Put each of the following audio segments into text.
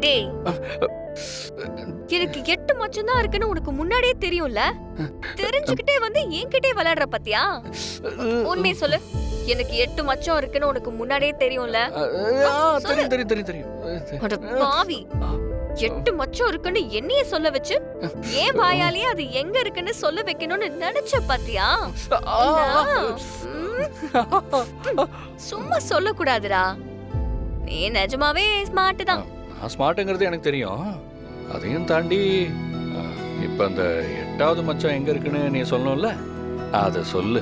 டேய், எனக்கு 8 மச்சம் தான் இருக்குன்னு உனக்கு முன்னாடியே தெரியும்ல. தெரிஞ்சுக்கிட்டே வந்து என்கிட்டயே விளையாடுற பாத்தியா? உண்மையை சொல்லு. எனக்கு 8 மச்சம் இருக்குன்னு உனக்கு முன்னாடியே தெரியும்ல. தெரியும். அட பாவி, 8 மச்சம் இருக்குன்னு என்னைய சொல்ல வச்சு ஏன் வாயாலே அது எங்க இருக்குன்னு சொல்ல வைக்கணும்னு நினைச்ச பாத்தியா? சும்மா சொல்லக்கூடாதுடா. நீ நிஜமாவே ஸ்மார்ட் தான். நான் ஸ்மார்ட்ங்கிறது எனக்கு தெரியும். அதையும் தாண்டி இப்ப அந்த 8வது மச்சம் எங்க இருக்குன்னு நீ சொல்லணும்ல, அத சொல்லு.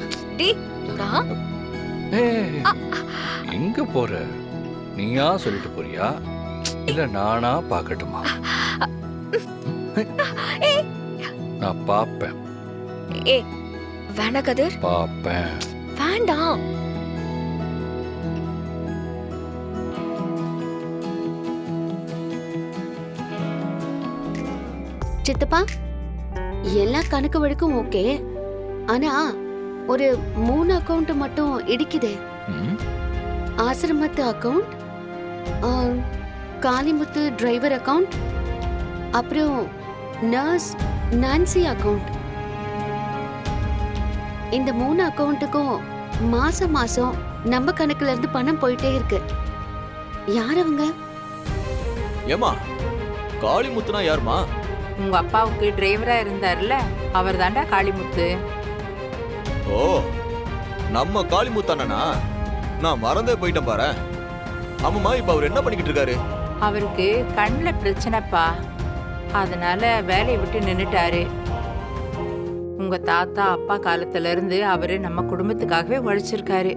எங்க போற? நீயா சொல்லிட்டு போறியா இல்ல நானா பாக்கட்டுமா? நான் பாப்பேன். வேணா கதிர், பாப்பேன். வேண்டாம். சித்தப்பா, எல்லா கணக்கு வழக்கும் ஓகே. ஆனா ஒரு 3 அக்கவுண்ட் மட்டும் இடிக்குதே. ஆசிரமத்து அக்கவுண்ட், காளிமுத்து டிரைவர் அக்கவுண்ட், அப்புறம் நர்ஸ் நான்சி அக்கவுண்ட். இந்த 3 அக்கவுண்ட்டுக்கும் மாசம் மாசம் நம்ம கணக்குல இருந்து பணம் போயிட்டே இருக்கு. யார் அவங்க? ஏமா, காளிமுத்துனா யாருமா? உங்க அப்பாவுக்கு டிரைவரா இருந்தார்ல, அவர் தாண்டா காளிமுத்து. ஓ, நம்ம காளிமுத்தானா? நான் மறந்தே போயிட்டேன் பாரு. ஆமாம்மா, இப்ப அவர் என்ன பண்ணிக்கிட்டு இருக்காரு? அவருக்கு கண்ணுல பிரச்சனைப்பா, அதனால வேலையை விட்டு நின்னுட்டாரு. உங்க தாத்தா அப்பா காலத்துல இருந்து அவரு நம்ம குடும்பத்துக்காகவே உழைச்சிருக்காரு.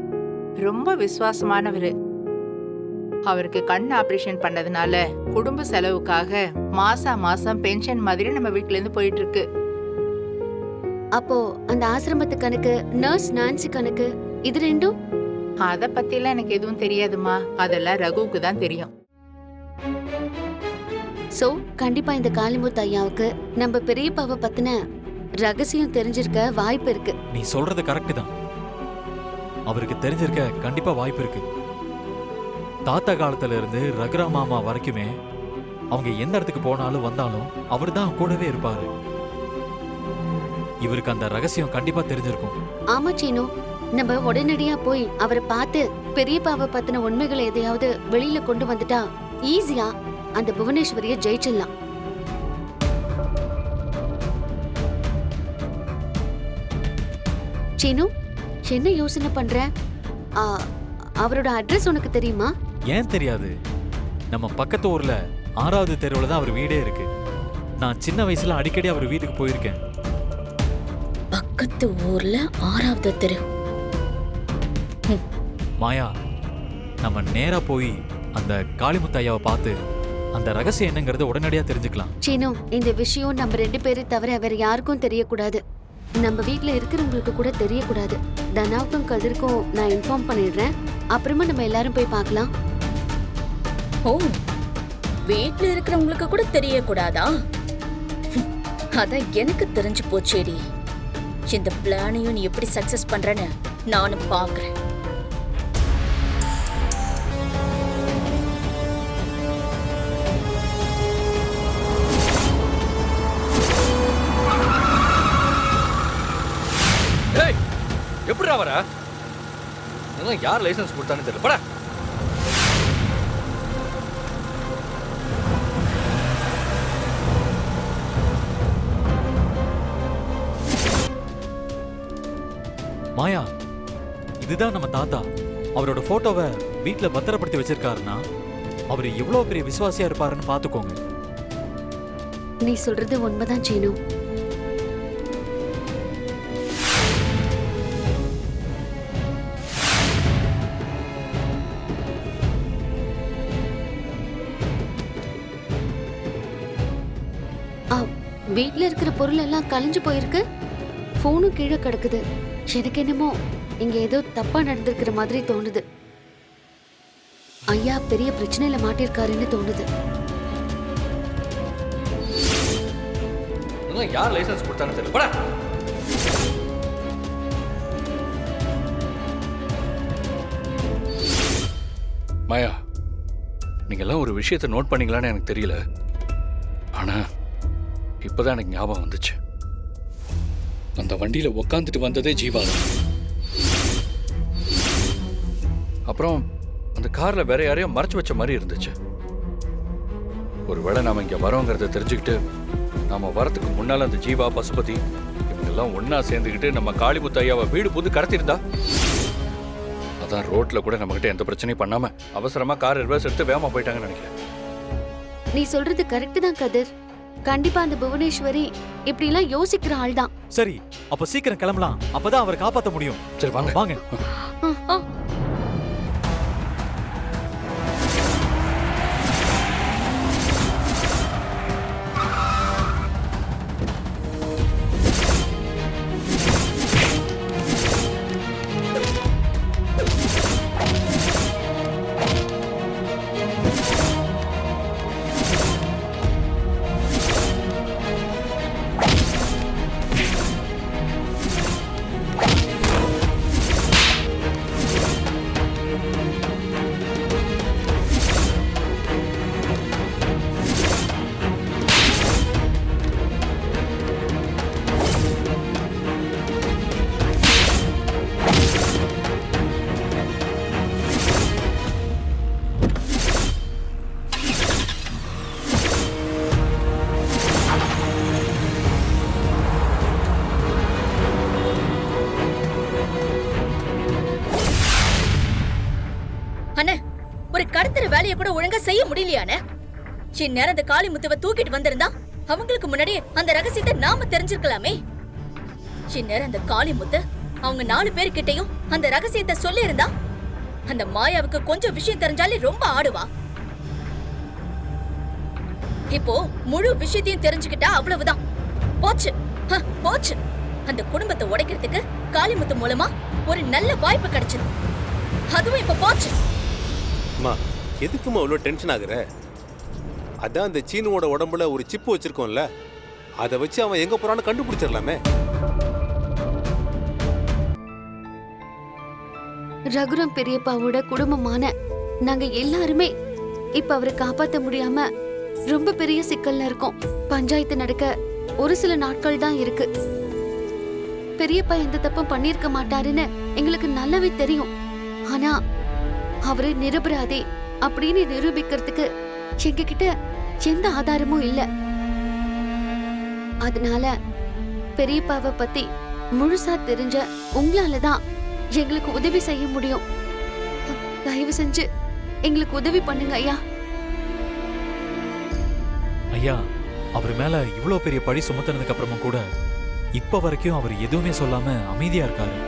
ரொம்ப விசுவாசமானவரு. அவருக்கு கண் ஆபரேஷன் பண்ணதுனால குடும்ப செலவுக்காக மாசம் பென்ஷன் மாதிரி நம்ம வீட்ல இருந்து போயிட்டு இருக்கு. அப்போ அந்த ஆசிரமத்து கணக்கு, நர்ஸ் நான்சி கணக்கு, இது ரெண்டும்? அத பத்தி எல்லாம் எனக்கு எதுவும் தெரியாதுமா. அதெல்லாம் ரகுவுக்கு தான் தெரியும். சோ கண்டிப்பா இந்த காளிமுத்து ஐயாவுக்கு நம்ம பெரியப்பாவை பத்தின ரகசியம் தெரிஞ்சிருக்க வாய்ப்பு இருக்கு. நீ சொல்றது கரெக்ட் தான். அவருக்கு தெரிஞ்சிருக்க கண்டிப்பா வாய்ப்பு இருக்கு. தாத்தா காலத்துல இருந்து ரகுரா மாமா வரைக்குமே அவங்க எந்த இடத்துக்கு போனாலும் வந்தாலும் அவர் தான் கூடவே இருப்பாரு. இவருக்கு அந்த ரகசியம் கண்டிப்பா தெரிஞ்சிருக்கும். ஆமா சீனு, நம்ம உடனடியா போய் அவரை பார்த்து பெரியப்பாவை பத்தின உண்மைகளை எதையாவது வெளியில கொண்டு வந்துட்டா ஈஸியா அந்த புவனேஸ்வரிய ஜெயிச்சிடலாம். சீனு, என்ன யோசனை பண்ற? அவரோட அட்ரஸ் உனக்கு தெரியுமா? ஏன் தெரியாது? நம்ம பக்கத்து ஊர்ல 6வது தெருவுல தான் அவர் வீடே இருக்கு. நான் சின்ன வயசுல அடிக்கடி அவர் வீட்டுக்கு போயிருக்கேன். பக்கத்து ஊர்ல 6வது தெரு? மாயா, நம்ம நேரா போய் அந்த காளிமுத்து ஐயாவை பார்த்து அந்த ரகசியம் என்னங்கறத உடனடியா தெரிஞ்சுக்கலாம். சீனு, இந்த விஷயம் நம்ம 2 பேரை தவிர வேற யாருக்கும் தெரியக்கூடாது. நம்ம வீட்ல இருக்கிறவங்களுக்கு கூட தெரியக்கூடாது. தனாவுக்கும் கதிர்க்கும் நான் இன்ஃபார்ம் பண்ணிடுறேன். அப்புறமா நம்ம எல்லாரும் போய் பார்க்கலாம். ஓ, வீட்ல இருக்கிறவங்களுக்கு கூட தெரியக்கூடாதா? அதான் எனக்கு தெரிஞ்சு போச்சேடி. இந்த பிளானையும் நீ எப்படி சக்சஸ் பண்றேன்னு நானும் பாக்குறேன். எப்படிடா வர? இதெல்லாம் யார் லைசன்ஸ் கொடுத்தான்னு தெரியல. பட மாயா, இதுதான் நம்ம தாத்தா. அவரோட போட்டோவை வீட்ல பத்திரப்படுத்தி வச்சிருக்காருன்னா அவர் எவ்வளவு பெரிய விசுவாசியா இருப்பாருன்னு பாத்துக்கோங்க. நீ சொல்றது உண்மைதான் சீனு. வீட்ல இருக்கிற பொருள் எல்லாம் கலைஞ்சு போயிருக்கு. போனும் கீழே கிடக்குது. எனக்கு என்னமோ இங்க ஏதோ தப்பா நடந்திருக்கிற மாதிரி தோணுது. ஐயா பெரிய பிரச்சனையில மாட்டிருக்காருன்னு தோணுது. யார் லைசன்ஸ் கொடுத்தான்னு தெரியல. பட மாயா, நீங்கெல்லாம் ஒரு விஷயத்தை நோட் பண்ணீங்களான்னு எனக்கு தெரியல. ஆனா இப்பதான் எனக்கு ஞாபகம் வந்துச்சு. அந்த வண்டியில உக்காந்துட்டு வந்ததே ஜீவா தான். அப்புறம் அந்த கார்ல வேற யாரையும் மறைச்சு வச்ச மாதிரி இருந்துச்சு. ஒருவேளை நாம இங்க வரோங்கிறத தெரிஞ்சுக்கிட்டு நாம வரத்துக்கு முன்னால அந்த ஜீவா, பசுபதி இவங்கெல்லாம் ஒன்னா சேர்ந்துக்கிட்டு நம்ம காளிமுத்து ஐயாவை வீடு புது கடத்திருந்தா, அதான் ரோட்ல கூட நம்ம கிட்ட எந்த பிரச்சனையும் பண்ணாம அவசரமா கார் ரிவர்ஸ் எடுத்து வேகமா போயிட்டாங்கன்னு நினைக்கிறேன். நீ சொல்றது கரெக்ட் தான் கதிர். கண்டிப்பா அந்த புவனேஸ்வரி இப்படி எல்லாம் யோசிக்கிற ஆள் தான். சரி, அப்ப சீக்கிரம் கிளம்பலாம். அப்பதான் அவரை காப்பாத்த முடியும். சரி வாங்க. வாங்க. அண்ணே, ஒரு கடத்துற வேலையை கூட ஒழுங்கா செய்ய முடியலையானே? இந்நேரம் அந்த காளிமுத்துவை தூக்கிட்டு வந்திருந்தா அவங்களுக்கு முன்னாடியே அந்த ரகசியத்தை நாம தெரிஞ்சிருக்கலாமே. இந்நேரம் அந்த காளிமுத்து அவங்க 4 பேர்கிட்டயும் அந்த ரகசியத்தை சொல்லி இருந்தா அந்த மாயாவுக்கு கொஞ்சம் விஷயம் தெரிஞ்சாலே ரொம்ப ஆடுவா. இப்போ முழு விஷயத்தையும் தெரிஞ்சுக்கிட்டா அவ்வளவுதான். போச்சு போச்சு. அந்த குடும்பத்தை உடைக்கிறதுக்கு காளிமுத்து மூலமா ஒரு நல்ல வாய்ப்பு கிடைச்சது. அதுவும் இப்ப போச்சு. அம்மா, எதுக்குமா அவ்வளோ டென்ஷன் ஆகுற? அதான் அந்த சீனுவோட உடம்புல ஒரு சிப்பு வச்சிருக்கோம்ல, அதை வச்சு அவன் எங்க போறான்னு கண்டுபிடிச்சிடலாமே. ரகுராம் பெரியப்பாவோட குடும்பமான நாங்க எல்லாருமே இப்ப அவரை காப்பாத்த முடியாம ரொம்ப பெரிய சிக்கல்ல இருக்கோம். பஞ்சாயத்து நடக்க ஒரு சில நாட்கள் தான் இருக்கு. பெரியப்பா எந்த தப்பும் பண்ணிருக்க மாட்டாருன்னு எங்களுக்கு நல்லாவே தெரியும். ஆனா அவரு நிரபராதி அப்படின்னு நிரூபிக்கிறதுக்கு எங்க கிட்ட எந்த ஆதாரமும் இல்ல. அதனால பெரியப்பாவை பத்தி முழுசா தெரிஞ்ச உங்களாலதான் எங்களுக்கு உதவி செய்ய முடியும். தயவு செஞ்சு எங்களுக்கு உதவி பண்ணுங்க ஐயா. ஐயா, அவர் மேல இவ்ளோ பெரிய பழி சுமத்துனதுக்கு அப்புறமும் கூட இப்ப வரைக்கும் அவர் எதுவுமே சொல்லாம அமைதியா இருக்காரு.